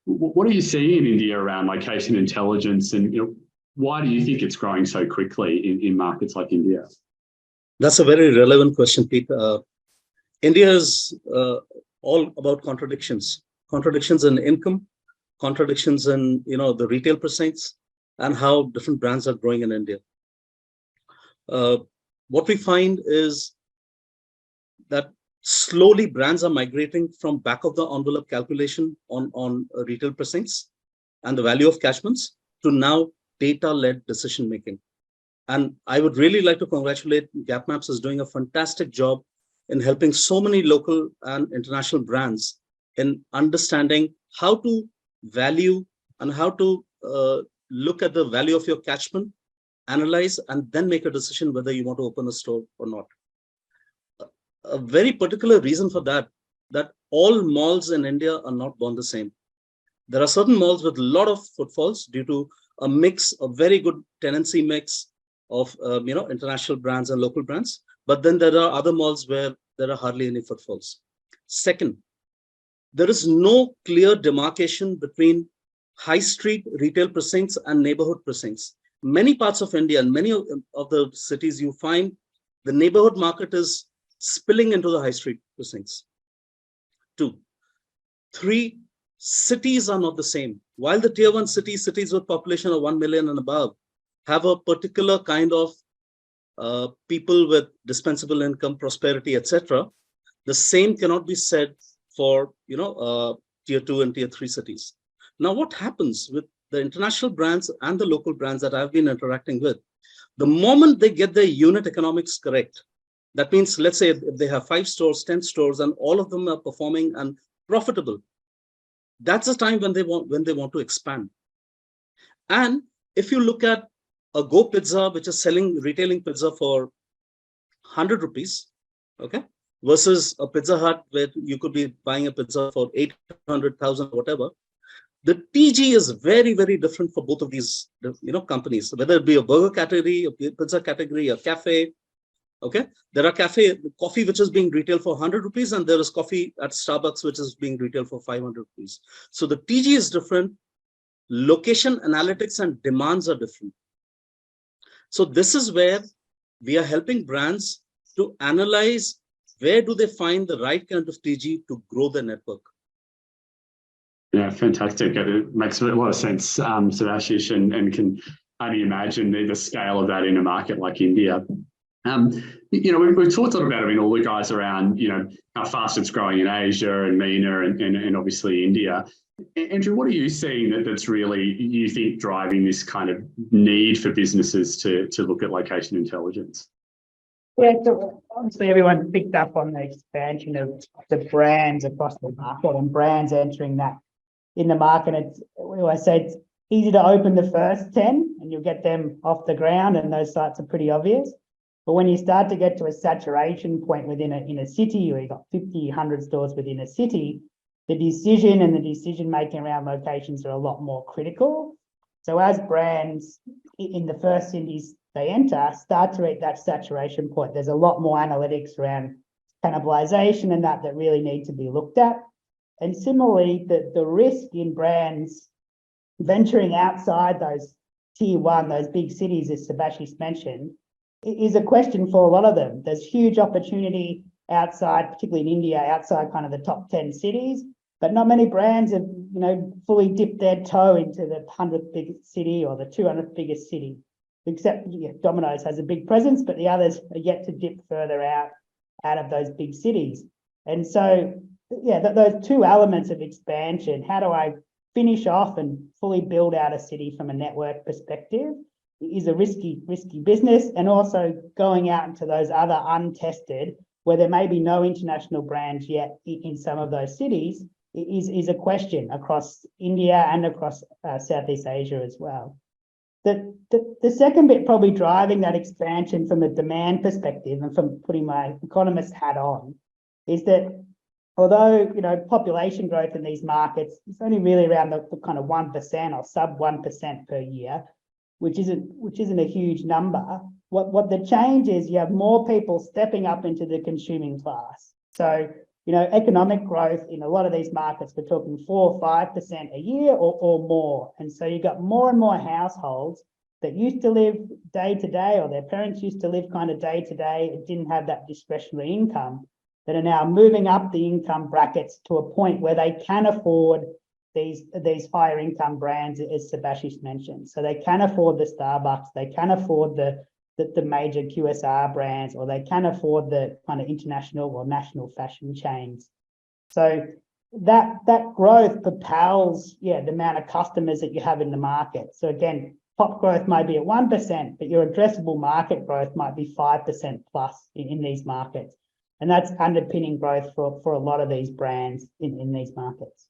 what are you seeing in India around location intelligence, and why do you think it's growing so quickly in markets like India? That's a very relevant question, Pete. India is all about contradictions in income, contradictions in the retail precincts, and how different brands are growing in India. What we find is that slowly brands are migrating from back of the envelope calculation on retail precincts and the value of catchments to now data-led decision making. And I would really like to congratulate GapMaps is doing a fantastic job in helping so many local and international brands in understanding how to value and how to look at the value of your catchment, analyze, and then make a decision whether you want to open a store or not. A very particular reason for that all malls in India are not born the same. There are certain malls with a lot of footfalls due to a very good tenancy mix of international brands and local brands. But then there are other malls where there are hardly any footfalls. Second, there is no clear demarcation between high street retail precincts and neighborhood precincts. Many parts of India and many of the cities, you find the neighborhood market is spilling into the high street precincts. 2. 3, cities are not the same. While the tier 1 cities with population of 1 million and above have a particular kind of people with dispensable income, prosperity, etc., the same cannot be said for tier 2 and tier 3 cities. Now, what happens with the international brands and the local brands that I've been interacting with, the moment they get their unit economics correct, that means, let's say if they have 5 stores, 10 stores, and all of them are performing and profitable, that's the time when they want to expand. And if you look at a Go Pizza, which is retailing pizza for 100 rupees, okay, versus a Pizza Hut where you could be buying a pizza for 800,000, whatever, the TG is very, very different for both of these companies, whether it be a burger category, a pizza category, a cafe. Okay, there are coffee which is being retailed for 100 rupees, and there is coffee at Starbucks which is being retailed for 500 rupees. So the TG is different, location analytics and demands are different. So this is where we are helping brands to analyze where do they find the right kind of TG to grow their network. Yeah, fantastic. It makes a lot of sense, Subhashish, and can only imagine the scale of that in a market like India. We've talked a lot about all the guys around, how fast it's growing in Asia and MENA and obviously India. Andrew, what are you seeing that's really, you think, driving this kind of need for businesses to look at location intelligence? Yeah, so obviously everyone picked up on the expansion of the brands across the market and brands entering that in the market. We always say it's easy to open the first 10 and you'll get them off the ground, and those sites are pretty obvious. But when you start to get to a saturation point within a city, or you've got 50, 100 stores within a city, the decision and the decision making around locations are a lot more critical. So as brands in the first cities they enter start to reach that saturation point, there's a lot more analytics around cannibalization and that really need to be looked at. And similarly, the risk in brands venturing outside those tier 1, those big cities, as Subhashish mentioned, is a question for a lot of them. There's huge opportunity outside, particularly in India, outside kind of the top 10 cities, but not many brands have, fully dipped their toe into the 100th biggest city or the 200th biggest city, except Domino's has a big presence, but the others are yet to dip further out of those big cities. And so, those two elements of expansion, how do I finish off and fully build out a city from a network perspective, is a risky business. And also going out into those other untested, where there may be no international brands yet in some of those cities, is a question across India and across Southeast Asia as well. The second bit probably driving that expansion from a demand perspective, and from putting my economist hat on, is that although population growth in these markets is only really around the kind of 1% or sub 1% per year, which isn't a huge number. What the change is, you have more people stepping up into the consuming class. So economic growth in a lot of these markets, we're talking 4 or 5% a year or more. And so you've got more and more households that used to live day to day, or their parents used to live kind of day to day and didn't have that discretionary income, that are now moving up the income brackets to a point where they can afford these higher income brands, as Subhashish mentioned. So they can afford the Starbucks, they can afford the major QSR brands, or they can afford the kind of international or national fashion chains. So that growth propels, the amount of customers that you have in the market. So again, pop growth might be at 1%, but your addressable market growth might be 5% plus in these markets. And that's underpinning growth for a lot of these brands in these markets.